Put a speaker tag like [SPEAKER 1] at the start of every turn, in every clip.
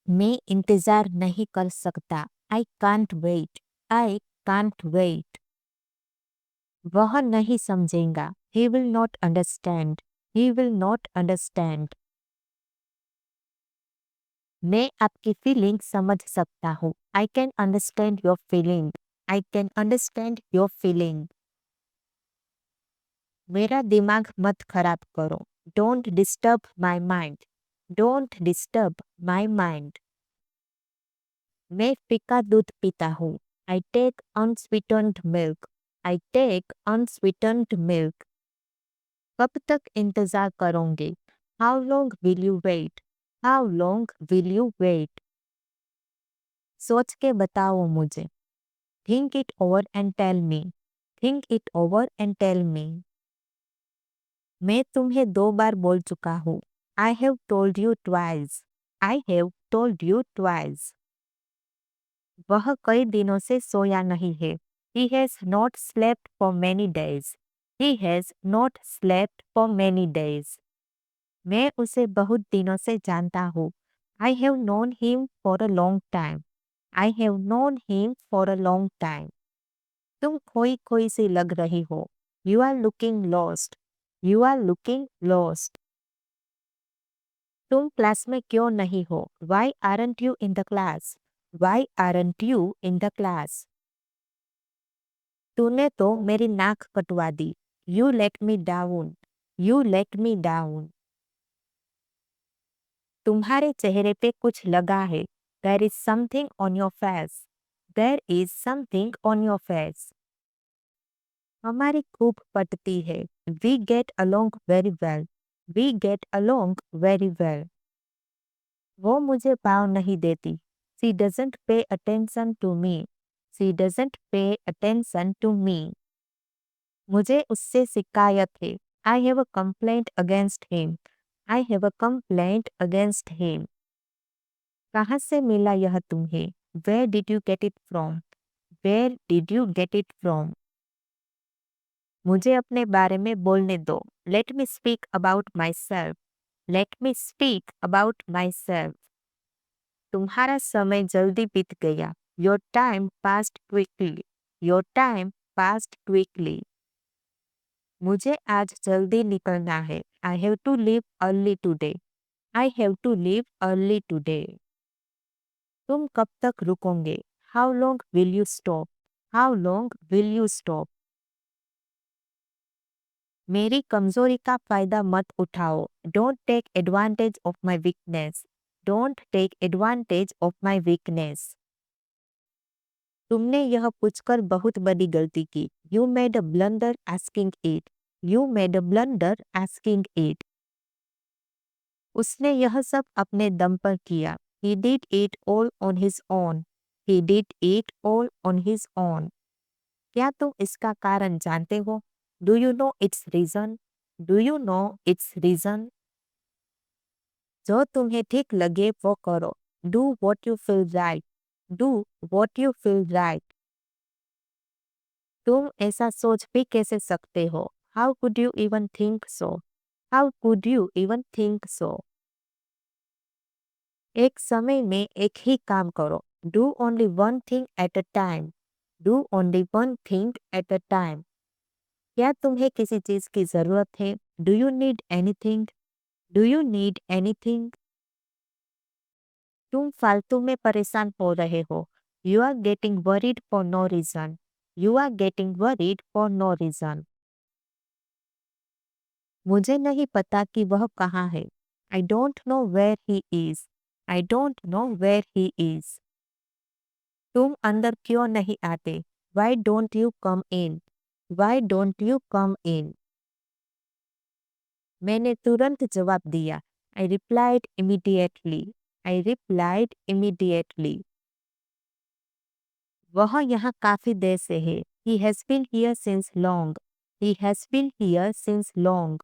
[SPEAKER 1] मैं इंतजार नहीं कर सकता। I can't wait. I can't wait. वह नहीं समझेगा। He will not understand. He will not understand. मैं आपकी फीलिंग समझ सकता हूँ। I can understand your feeling. I can understand your feeling. मेरा दिमाग मत खराब करो। Don't disturb my mind. Don't disturb my mind. मैं फीका दूध पीता हूँ। I take unsweetened milk. I take unsweetened milk. कब तक इंतजार करोगे? How long will you wait? How long will you wait? सोच के बताओ मुझे। Think it over and tell me. Think it over and tell me. मैं तुम्हें 2 बार बोल चुका हूँ। I have told you twice. I have told you twice. वह कई दिनों से सोया नहीं है। He has not slept for many days. He has not slept for many days. मैं उसे बहुत दिनों से जानता हूँ। I have known him for a long time. I have known him for a long time. तुम खोई खोई सी लग रही हो। You are looking lost. You are looking lost. तुम क्लास में क्यों नहीं हो? Why aren't you in the class? Why aren't you in the class? तूने तो मेरी नाक कटवा दी। You let me down. You let me down. तुम्हारे चेहरे पे कुछ लगा है। There is something on your face. There is something on your face. हमारी खूब पटती है। We get along very well. We get along very well. वो मुझे भाव नहीं देती। She doesn't pay attention to me. She doesn't pay attention to me. मुझे उससे शिकायत है। I have a complaint against him. I have a complaint against him. कहाँ से मिला यह तुम्हें? Where did you get it from? Where did you get it from? मुझे अपने बारे में बोलने दो। Let me speak about myself. Let me speak about myself. तुम्हारा समय जल्दी बीत गया। Your time passed quickly. Your time passed quickly. मुझे आज जल्दी निकलना है। I have to leave early today. I have to leave early today. तुम कब तक रुकोगे? How long will you stop? How long will you stop? मेरी कमजोरी का फायदा मत उठाओ। Don't take advantage of my weakness. Don't take advantage of my weakness. तुमने यह पूछकर बहुत बड़ी गलती की। You made a blunder asking it. You made a blunder asking it. उसने यह सब अपने दम पर किया। He did it all on his own. He did it all on his own. क्या तुम इसका कारण जानते हो? Do you know its reason? Do you know its reason? जो तुम्हें ठीक लगे वो करो। Do what you feel right. Do what you feel right. तुम ऐसा सोच भी कैसे सकते हो? How could you even think so? How could you even think so? एक समय में एक ही काम करो। Do only one thing at a time. Do only one thing at a time. क्या तुम्हें किसी चीज की जरूरत है? Do you need anything? Do you need anything? तुम फालतू में परेशान हो रहे हो। You are getting worried for no reason. You are getting worried for no reason. मुझे नहीं पता कि वह कहाँ है। I don't know where he is. I don't know where he is. तुम अंदर क्यों नहीं आते? Why don't you come in? Why don't you come in? मैंने तुरंत जवाब दिया। I replied immediately. I replied immediately. वह यहाँ काफी देर से है। He has been here since long. He has been here since long.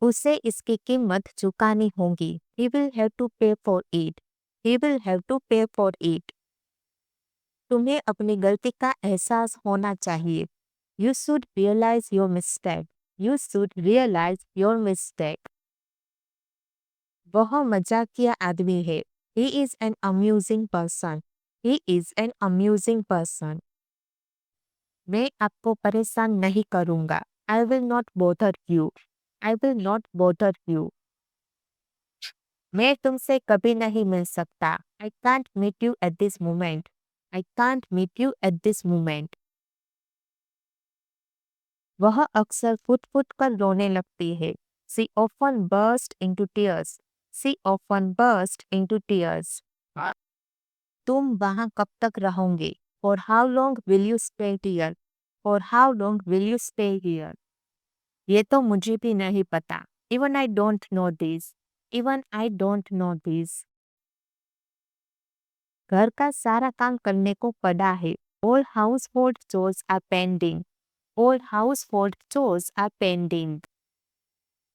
[SPEAKER 1] उसे इसकी कीमत चुकानी होगी। He will have to pay for it. He will have to pay for it. तुम्हें अपनी गलती का एहसास होना चाहिए। You should realize your mistake. You should realize your mistake. वह मजाकिया आदमी है। He is an amusing person. He is an amusing person. मैं आपको परेशान नहीं करूंगा। I will not bother you. I will not bother you. मैं तुमसे कभी नहीं मिल सकता। I can't meet you at this moment. I can't meet you at this moment. वह अक्सर फुट-फुट कर रोने लगती है। She often burst into tears. She often burst into tears. तुम वहाँ कब तक रहोगे? For how long will you stay here? For how long will you stay here? ये तो मुझे भी नहीं पता। Even I don't know this. Even I don't know this. घर का सारा काम करने को पड़ा है। All household chores are pending. All household chores are pending.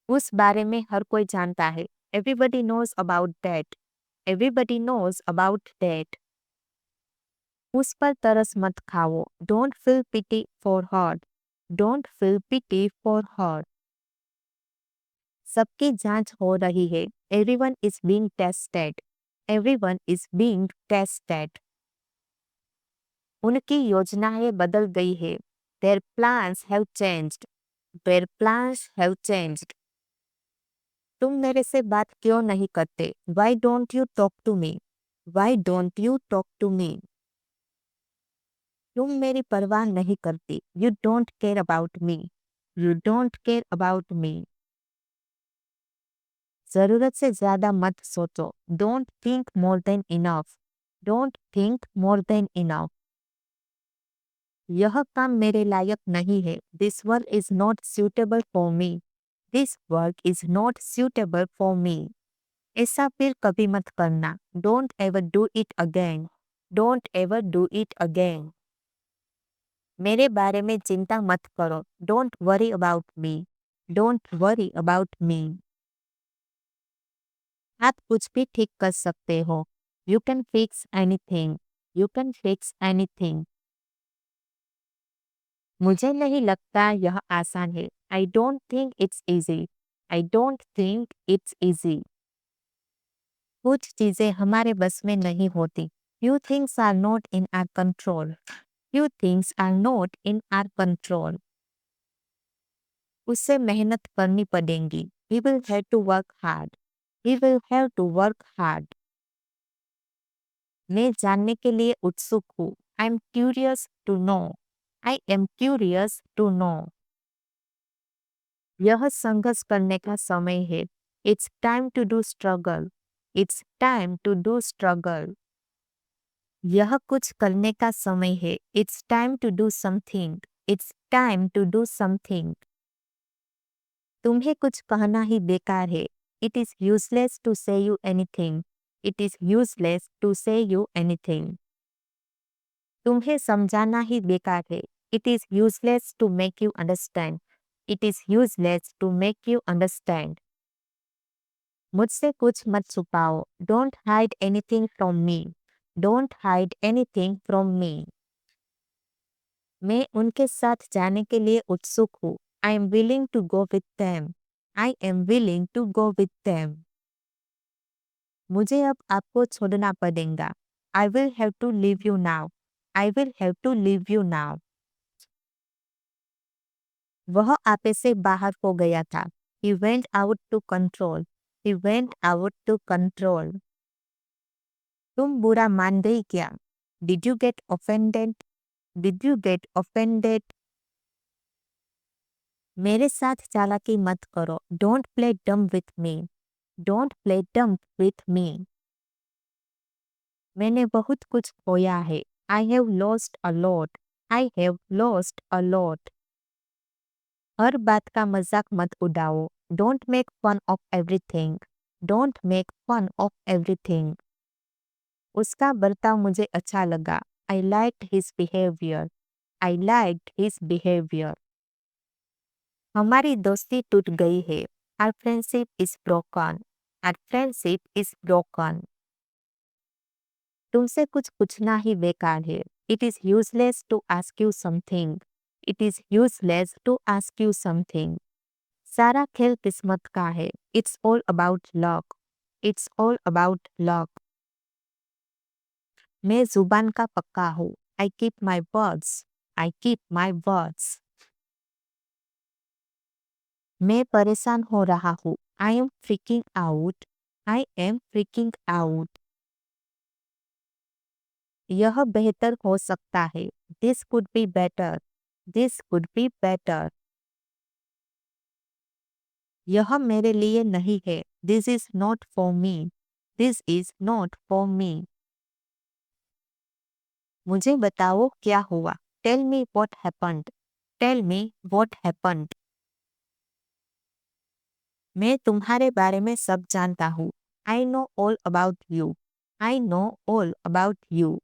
[SPEAKER 1] उस बारे में हर कोई जानता है। Everybody knows about that. Everybody knows about that. उस पर तरस मत खाओ। Don't feel pity for her. Don't feel pity for her. सबकी जांच हो रही है। Everyone is being tested. Everyone is being tested. उनकी योजनाएं बदल गई है। Their plans have changed. Their plans have changed. तुम मेरे से बात क्यों नहीं करते? Why don't you talk to me? Why don't you talk to me? तुम मेरी परवाह नहीं करती। You don't care about me. You don't care about me. जरूरत से ज्यादा मत सोचो। Don't think more than enough. Don't think more than enough. यह काम मेरे लायक नहीं है। This work is not suitable for me. This work is not suitable for me. ऐसा फिर कभी मत करना। Don't ever do it again. Don't ever do it again. मेरे बारे में चिंता मत करो। Don't worry about me. Don't worry about me. आप कुछ भी ठीक कर सकते हो। You can fix anything. You can fix anything. मुझे नहीं लगता यह आसान है। I don't think it's easy. I don't think it's easy. कुछ चीजें हमारे बस में नहीं होती। Few things are not in our control. Few things are not in our control. उससे मेहनत करनी पड़ेगी। We will have to work hard. We will have to work hard. मैं जानने के लिए उत्सुक हूँ। I am curious to know. I am curious to know. यह संघर्ष करने का समय है। It's time to do struggle. It's time to do struggle. यह कुछ करने का समय है। It's time to do something. It's time to do something. तुम्हें कुछ कहना ही बेकार है। It is useless to say you anything. It is useless to say you anything. तुम्हें समझाना ही बेकार है। It is useless to make you understand. It is useless to make you understand. मुझसे कुछ मत छुपाओ। Don't hide anything from me. Don't hide anything from me. मैं उनके साथ जाने के लिए उत्सुक हूँ। I am willing to go with them. I am willing to go with them. मुझे अब आपको छोड़ना पड़ेगा। I will have to leave you now. I will have to leave you now. वह आपे से बाहर हो गया था। He went out to control. He went out to control. तुम बुरा मान गई क्या? Did you get offended? Did you get offended? मेरे साथ चालाकी मत करो। Don't play dumb with me. Don't play dumb with me. मैंने बहुत कुछ खोया है। I have lost a lot. I have lost a lot. हर बात का मजाक मत उड़ाओ। Don't make fun of everything. Don't make fun of everything. उसका बर्ताव मुझे अच्छा लगा। I liked his behavior. I liked his behavior. हमारी दोस्ती टूट गई है। Our friendship is broken. Our friendship is broken. तुमसे कुछ पूछना ही बेकार है। It is useless to ask you something. It is useless to ask you something. सारा खेल किस्मत का है। It's all about luck. It's all about luck. मैं जुबान का पक्का हूँ. I keep my words. I keep my words. मैं परेशान हो रहा हूँ. I am freaking out. I am freaking out. यह बेहतर हो सकता है. This could be better. This could be better. यह मेरे लिए नहीं है. This is not for me. This is not for me. मुझे बताओ क्या हुआ. Tell me what happened. Tell me what happened. मैं तुम्हारे बारे में सब जानता हूँ. I know all about you. I know all about you.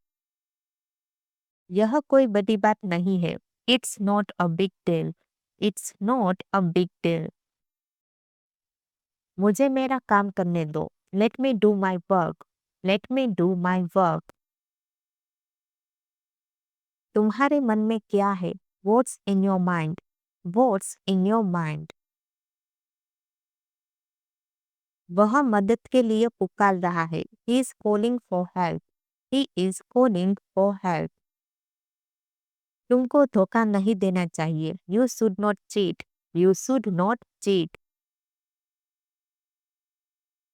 [SPEAKER 1] यह कोई बड़ी बात नहीं है. It's not a big deal. It's not a big deal. मुझे मेरा काम करने दो. Let me do my work. Let me do my work. तुम्हारे मन में क्या है? What's in your mind? What's in your mind? वह मदद के लिए पुकार रहा है. He is calling for help. He is calling for help. तुमको धोखा नहीं देना चाहिए. You should not cheat. You should not cheat.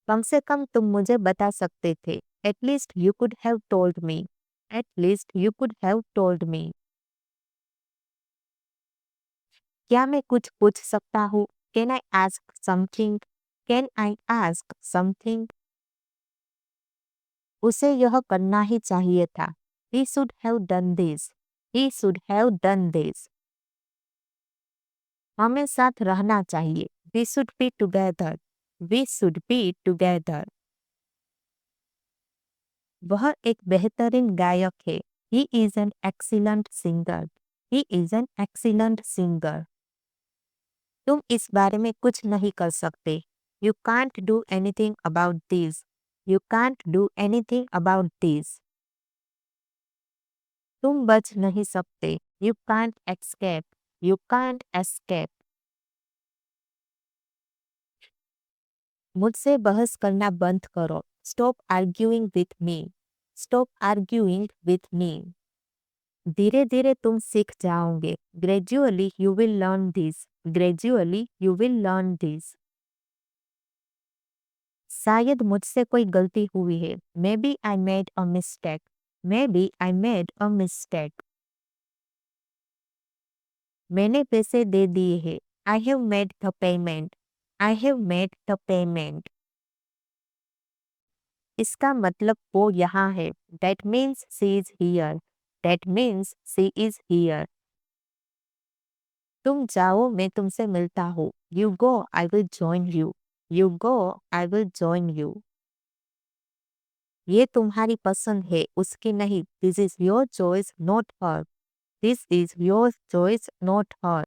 [SPEAKER 1] कम से कम तुम मुझे बता सकते थे. At least you could have told me. At least you could have told me. क्या मैं कुछ पूछ सकता हूँ? Can I ask something? Can I ask something? उसे यह करना ही चाहिए था. He should have done this. He should have done this. हमें साथ रहना चाहिए. We should be together. We should be together. वह एक बेहतरीन गायक है. He is an excellent singer. He is an excellent singer. तुम इस बारे में कुछ नहीं कर सकते. You can't do anything about this. You can't do anything about this. तुम बच नहीं सकते. You can't escape. You can't escape. मुझसे बहस करना बंद करो. Stop arguing with me. Stop arguing with me. धीरे धीरे तुम सीख जाओगे. Gradually you will learn this. Gradually you will learn this. शायद मुझसे कोई गलती हुई है. Maybe I made a mistake. Maybe I made a mistake. मैंने पैसे दे दिए हैं. I have made the payment. I have made the payment. इसका मतलब वो यहाँ है. That means she is here. That means she is here. तुम जाओ मैं तुमसे मिलता हूँ. You go, I will join you. You go, I will join you. ये तुम्हारी पसंद है, उसकी नहीं. This is your choice, not her. This is your choice, not her.